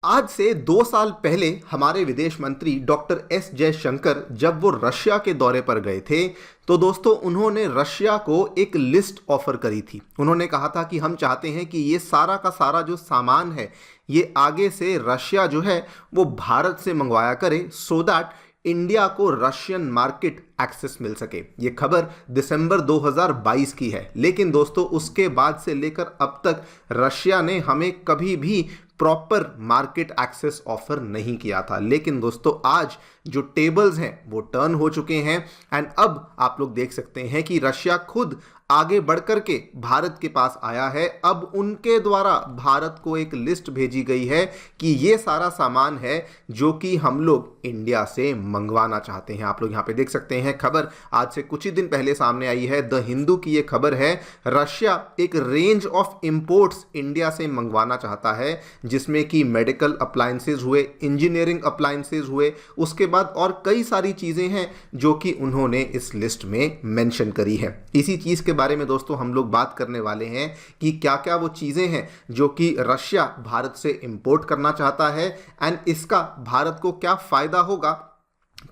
आज से 2 साल पहले हमारे विदेश मंत्री डॉक्टर एस जयशंकर जब वो रशिया के दौरे पर गए थे तो दोस्तों उन्होंने रशिया को एक लिस्ट ऑफर करी थी। उन्होंने कहा था कि हम चाहते हैं कि ये सारा का सारा जो सामान है ये आगे से रशिया जो है वो भारत से मंगवाया करे सो दैट इंडिया को रशियन मार्केट एक्सेस मिल सके। ये खबर दिसंबर 2022 की है, लेकिन दोस्तों उसके बाद से लेकर अब तक रशिया ने हमें कभी भी प्रॉपर मार्केट एक्सेस ऑफर नहीं किया था। लेकिन दोस्तों आज जो टेबल्स हैं वो टर्न हो चुके हैं एंड अब आप लोग देख सकते हैं कि रशिया खुद आगे बढ़कर के भारत के पास आया है। अब उनके द्वारा भारत को एक लिस्ट भेजी गई है कि ये सारा सामान है जो कि हम लोग इंडिया से मंगवाना चाहते हैं। आप लोग यहाँ पे देख सकते हैं खबर आज से कुछ ही दिन पहले सामने आई है। द हिंदू की ये खबर है, रशिया एक रेंज ऑफ इंपोर्ट्स इंडिया से मंगवाना चाहता है जिसमें कि मेडिकल अप्लायंसेज हुए, इंजीनियरिंग अप्लायंसेज हुए, उसके बाद और कई सारी चीजें हैं जो कि उन्होंने इस लिस्ट में मेंशन करी है। इसी चीज के बारे में दोस्तों हम लोग बात करने वाले हैं कि क्या क्या वो चीजें हैं जो कि रशिया भारत से इंपोर्ट करना चाहता है एंड इसका भारत को क्या फायदा होगा,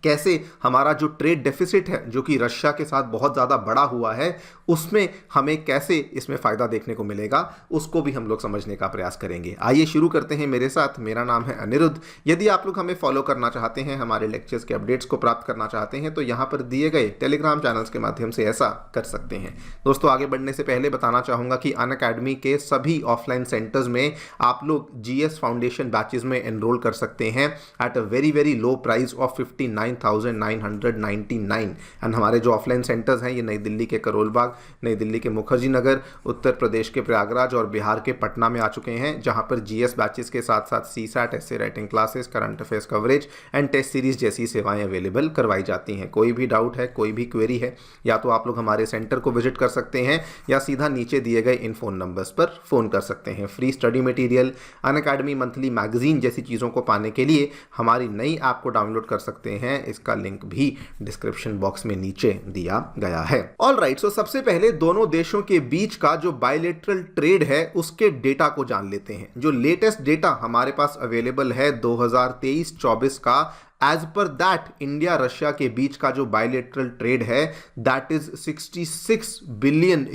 कैसे हमारा जो ट्रेड डेफिसिट है जो कि रशिया के साथ बहुत ज़्यादा बड़ा हुआ है उसमें हमें कैसे इसमें फ़ायदा देखने को मिलेगा, उसको भी हम लोग समझने का प्रयास करेंगे। आइए शुरू करते हैं मेरे साथ। मेरा नाम है अनिरुद्ध। यदि आप लोग हमें फॉलो करना चाहते हैं, हमारे लेक्चर्स के अपडेट्स को प्राप्त करना चाहते हैं तो यहाँ पर दिए गए टेलीग्राम चैनल्स के माध्यम से ऐसा कर सकते हैं। दोस्तों आगे बढ़ने से पहले बताना चाहूँगा कि अनअकैडमी के सभी ऑफलाइन सेंटर्स में आप लोग GS फाउंडेशन बैचेज में एनरोल कर सकते हैं at a very low price of 59,999 and हमारे जो ऑफलाइन सेंटर्स हैं ये नई दिल्ली के करोल बाग, नई दिल्ली के मुखर्जी नगर, उत्तर प्रदेश के प्रयागराज और बिहार के पटना में आ चुके हैं, जहां पर GS बैचेस के साथ साथ CSAT, essay writing classes, current affairs coverage and test series जैसी सेवाएं अवेलेबल करवाई जाती हैं। कोई भी डाउट है, कोई भी क्वेरी है, या तो आप लोग हमारे सेंटर को विजिट कर सकते हैं या सीधा नीचे दिए गए इन फोन नंबर्स पर फोन कर सकते हैं। Free study material, Unacademy monthly magazine जैसी चीज़ों को पाने के लिए हमारी नई ऐप को डाउनलोड कर सकते हैं। इसका लिंक भी डिस्क्रिप्शन बॉक्स में नीचे दिया गया है। ऑलराइट, सो सबसे पहले दोनों देशों के बीच का जो बायलैटरल ट्रेड है उसके डेटा को जान लेते हैं। जो लेटेस्ट डेटा हमारे पास अवेलेबल है 2023-24 का, as per that India Russia के बीच का जो बायलैटरल ट्रेड है दैट इज $66 बिलियन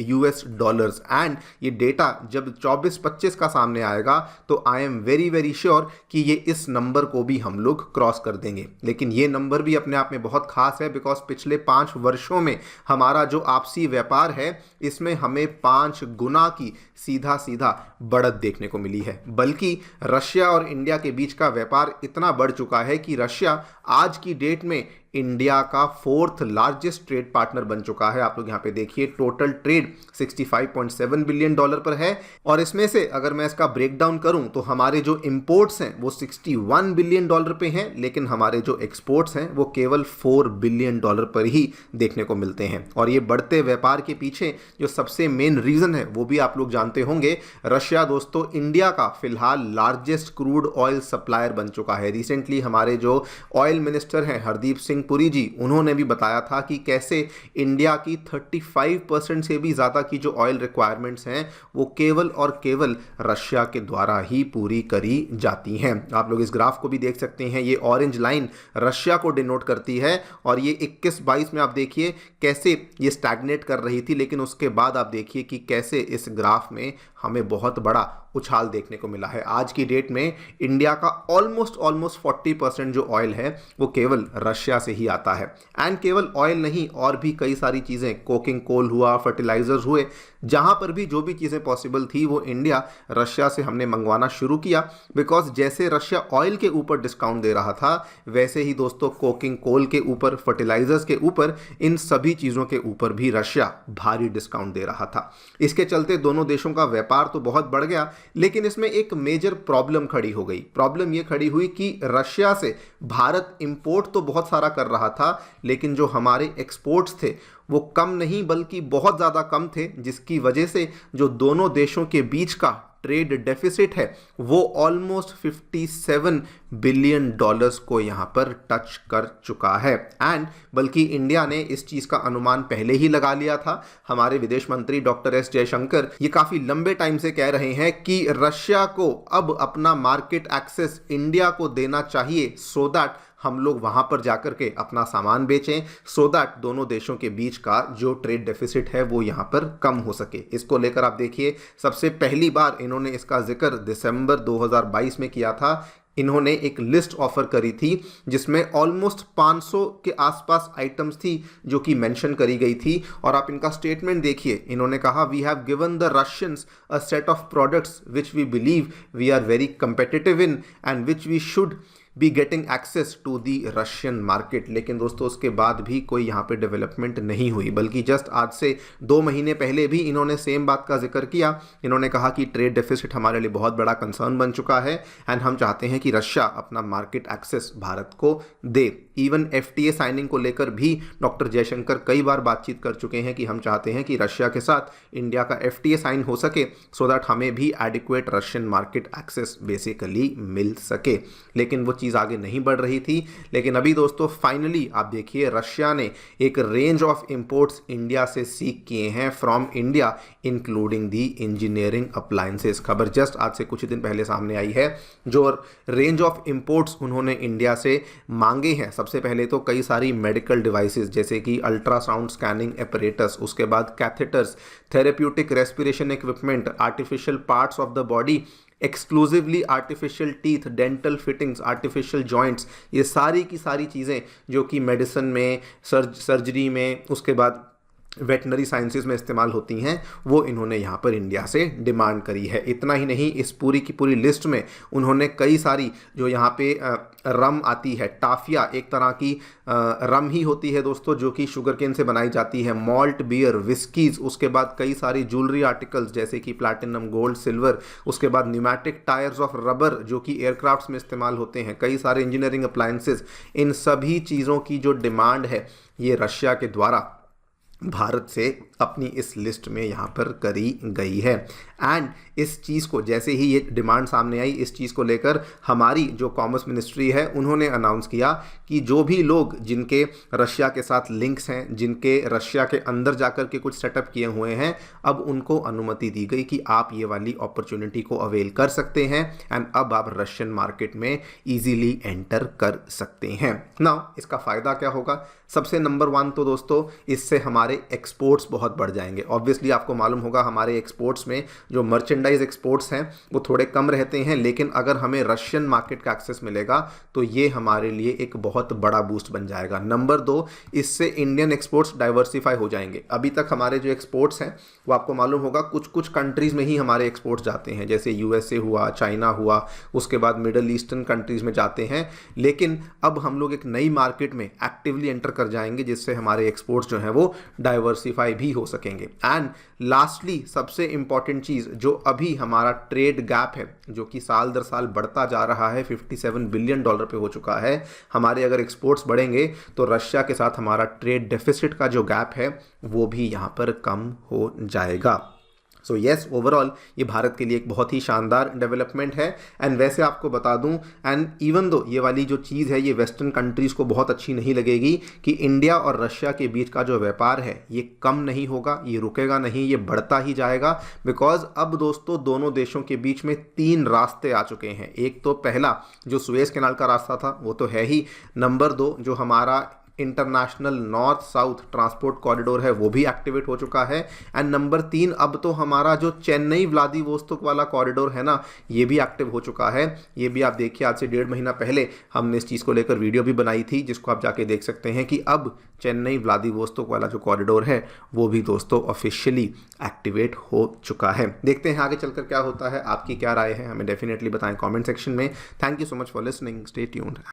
एंड ये डेटा जब 24-25 का सामने आएगा तो आई एम वेरी श्योर कि ये इस नंबर को भी हम लोग क्रॉस कर देंगे। लेकिन ये नंबर भी अपने आप में बहुत खास है बिकॉज पिछले 5 वर्षों में हमारा जो आपसी व्यापार है इसमें हमें 5 गुना की सीधा बढ़त देखने को मिली है। बल्कि रशिया और इंडिया के बीच का व्यापार इतना बढ़ चुका है कि रशिया आज की डेट में इंडिया का 4th लार्जेस्ट ट्रेड पार्टनर बन चुका है। आप लोग यहाँ पे देखिए टोटल ट्रेड $65.7 बिलियन पर है और इसमें से अगर मैं इसका ब्रेकडाउन करूं तो हमारे जो इंपोर्ट्स हैं वो $61 बिलियन पे हैं, लेकिन हमारे जो एक्सपोर्ट्स हैं वो केवल $4 बिलियन पर ही देखने को मिलते हैं। और ये बढ़ते व्यापार के पीछे जो सबसे मेन रीजन है वो भी आप लोग जानते होंगे। रशिया दोस्तों इंडिया का फिलहाल लार्जेस्ट क्रूड ऑयल सप्लायर बन चुका है। रिसेंटली हमारे जो ऑयल मिनिस्टर हैं हरदीप सिंह पुरी जी, उन्होंने भी बताया था कि कैसे इंडिया की 35% से भी ज़्यादा की जो ऑयल रिक्वायरमेंट्स हैं वो केवल और केवल रशिया के द्वारा ही पूरी करी जाती हैं। आप लोग इस ग्राफ को भी देख सकते हैं, ये ऑरेंज लाइन रशिया को डिनोट करती है और ये 21-22 में आप देखिए कैसे ये स्टैग्नेट कर रही थी, लेकिन उसके बाद आप देखिए कि कैसे इस ग्राफ में हमें बहुत बड़ा उछाल देखने को मिला है। आज की डेट में इंडिया का ऑलमोस्ट 40% जो ऑयल है वो केवल रशिया से ही आता है। एंड केवल ऑयल नहीं, और भी कई सारी चीज़ें, कोकिंग कोल हुआ, फर्टिलाइजर्स हुए, जहां पर भी जो भी चीज़ें पॉसिबल थी वो इंडिया रशिया से हमने मंगवाना शुरू किया बिकॉज जैसे रशिया ऑयल के ऊपर डिस्काउंट दे रहा था वैसे ही दोस्तों कोकिंग कोल के ऊपर, फर्टिलाइजर्स के ऊपर, इन सभी चीज़ों के ऊपर भी रशिया भारी डिस्काउंट दे रहा था। इसके चलते दोनों देशों का व्यापार तो बहुत बढ़ गया, लेकिन इसमें एक मेजर प्रॉब्लम खड़ी हो गई। प्रॉब्लम ये खड़ी हुई कि रशिया से भारत इंपोर्ट तो बहुत सारा कर रहा था, लेकिन जो हमारे एक्सपोर्ट्स थे वो कम नहीं बल्कि बहुत ज़्यादा कम थे, जिसकी वजह से जो दोनों देशों के बीच का ट्रेड डेफिसिट है वो ऑलमोस्ट 57 बिलियन डॉलर्स को यहां पर टच कर चुका है। एंड बल्कि इंडिया ने इस चीज का अनुमान पहले ही लगा लिया था। हमारे विदेश मंत्री डॉक्टर एस जयशंकर ये काफी लंबे टाइम से कह रहे हैं कि रशिया को अब अपना मार्केट एक्सेस इंडिया को देना चाहिए सो दैट हम लोग वहां पर जाकर के अपना सामान बेचें, सो दैट दोनों देशों के बीच का जो ट्रेड डेफिसिट है वो यहां पर कम हो सके। इसको लेकर आप देखिए, सबसे पहली बार इन्होंने इसका जिक्र दिसंबर 2022 में किया था। इन्होंने एक लिस्ट ऑफर करी थी जिसमें ऑलमोस्ट 500 के आसपास आइटम्स थी जो कि मेंशन करी गई थी। और आप इनका स्टेटमेंट देखिए, इन्होंने कहा we have given the Russians a set of products which we believe we are very competitive in and which we should be getting access to the Russian market. लेकिन दोस्तों उसके बाद भी कोई यहाँ पे डेवलपमेंट नहीं हुई, बल्कि जस्ट आज से 2 महीने पहले भी इन्होंने सेम बात का जिक्र किया। इन्होंने कहा कि ट्रेड डेफिसिट हमारे लिए बहुत बड़ा कंसर्न बन चुका है एंड हम चाहते हैं कि रशिया अपना मार्केट एक्सेस भारत को दे। इवन FTA साइनिंग को लेकर भी डॉक्टर जयशंकर कई बार बातचीत कर चुके हैं कि हम चाहते हैं कि रशिया के साथ इंडिया का FTA साइन हो सके सो दैट हमें भी adequate Russian market access basically मिल सके। लेकिन वो चीज़ आगे नहीं बढ़ रही थी। लेकिन अभी दोस्तों फाइनली आप देखिए, रशिया ने एक रेंज ऑफ इंपोर्ट्स इंडिया से सीख किए हैं from India including the engineering appliances. खबर जस्ट आज से कुछ दिन पहले सामने आई है। जो रेंज ऑफ इंपोर्ट्स उन्होंने इंडिया से मांगे हैं, सबसे पहले तो कई सारी मेडिकल डिवाइसेस जैसे कि अल्ट्रासाउंड स्कैनिंग एपरेटस, उसके बाद catheters, therapeutic respiration equipment, artificial parts of the body, exclusively artificial teeth, dental fittings, artificial joints, ये सारी की सारी चीज़ें जो कि मेडिसिन में, सर्जरी में, उसके बाद वेटनरी साइंसेज में इस्तेमाल होती हैं, वो इन्होंने यहाँ पर इंडिया से डिमांड करी है। इतना ही नहीं, इस पूरी की पूरी लिस्ट में उन्होंने कई सारी जो यहाँ पे रम आती है, टाफिया एक तरह की रम ही होती है दोस्तों जो कि शुगर केन से बनाई जाती है, मॉल्ट बियर, विस्कीज, उसके बाद कई सारी ज्वेलरी आर्टिकल्स जैसे कि प्लैटिनम, गोल्ड, सिल्वर, उसके बाद न्यूमैटिक टायर्स ऑफ रबर जो कि एयरक्राफ्ट्स में इस्तेमाल होते हैं, कई सारे इंजीनियरिंग अप्लायंसेस, इन सभी चीज़ों की जो डिमांड है ये रशिया के द्वारा भारत से अपनी इस लिस्ट में यहाँ पर करी गई है। एंड इस चीज़ को जैसे ही ये डिमांड सामने आई, इस चीज़ को लेकर हमारी जो कॉमर्स मिनिस्ट्री है उन्होंने अनाउंस किया कि जो भी लोग जिनके रशिया के साथ लिंक्स हैं, जिनके रशिया के अंदर जाकर के कुछ सेटअप किए हुए हैं, अब उनको अनुमति दी गई कि आप ये वाली अपॉर्चुनिटी को अवेल कर सकते हैं एंड अब आप रशियन मार्केट में ईजीली एंटर कर सकते हैं। नाउ इसका फ़ायदा क्या होगा? सबसे नंबर 1 तो दोस्तों इससे हमारे एक्सपोर्ट्स बहुत बढ़ जाएंगे। ऑब्वियसली आपको मालूम होगा हमारे एक्सपोर्ट्स में जो मर्चेंडाइज एक्सपोर्ट्स हैं वो थोड़े कम रहते हैं, लेकिन अगर हमें रशियन मार्केट का एक्सेस मिलेगा तो ये हमारे लिए एक बहुत बड़ा बूस्ट बन जाएगा। नंबर 2, इससे इंडियन एक्सपोर्ट्स डाइवर्सिफाई हो जाएंगे। अभी तक हमारे जो एक्सपोर्ट्स हैं वो आपको मालूम होगा कुछ कुछ कंट्रीज़ में ही हमारे एक्सपोर्ट्स जाते हैं, जैसे USA हुआ, चाइना हुआ, उसके बाद मिडल ईस्टर्न कंट्रीज़ में जाते हैं। लेकिन अब हम लोग एक नई मार्केट में एक्टिवली एंटर कर जाएंगे जिससे हमारे एक्सपोर्ट्स जो हैं वो डाइवर्सिफाई भी हो सकेंगे। एंड लास्टली सबसे इंपॉर्टेंट चीज़, जो अभी हमारा ट्रेड गैप है जो कि साल दर साल बढ़ता जा रहा है, 57 बिलियन डॉलर पे हो चुका है, हमारे अगर एक्सपोर्ट्स बढ़ेंगे तो रशिया के साथ हमारा ट्रेड डेफिसिट का जो गैप है वो भी यहाँ पर कम हो जाएगा। सो येस, ओवरऑल ये भारत के लिए एक बहुत ही शानदार डेवलपमेंट है। एंड वैसे आपको बता दूं, एंड इवन दो ये वाली जो चीज़ है ये वेस्टर्न कंट्रीज़ को बहुत अच्छी नहीं लगेगी कि इंडिया और रशिया के बीच का जो व्यापार है ये कम नहीं होगा, ये रुकेगा नहीं, ये बढ़ता ही जाएगा। बिकॉज अब दोस्तों दोनों देशों के बीच में 3 रास्ते आ चुके हैं। एक तो पहला जो सुएज कैनाल का रास्ता था वो तो है ही। नंबर 2 जो हमारा international north south transport corridor है वो भी एक्टिवेट हो चुका है। एंड नंबर 3 अब तो हमारा जो चेन्नई व्लादिवोस्तोक वाला कॉरिडोर है ना, ये भी एक्टिव हो चुका है। ये भी आप देखिए, आज से 1.5 महीना पहले हमने इस चीज़ को लेकर वीडियो भी बनाई थी जिसको आप जाके देख सकते हैं कि अब चेन्नई व्लादिवोस्तोक वाला जो कॉरिडोर है वो भी दोस्तों ऑफिशियली एक्टिवेट हो चुका है। देखते हैं आगे चलकर क्या होता है। आपकी क्या राय है हमें डेफिनेटली बताएं कमेंट सेक्शन में। Thank you so much for listening, stay tuned.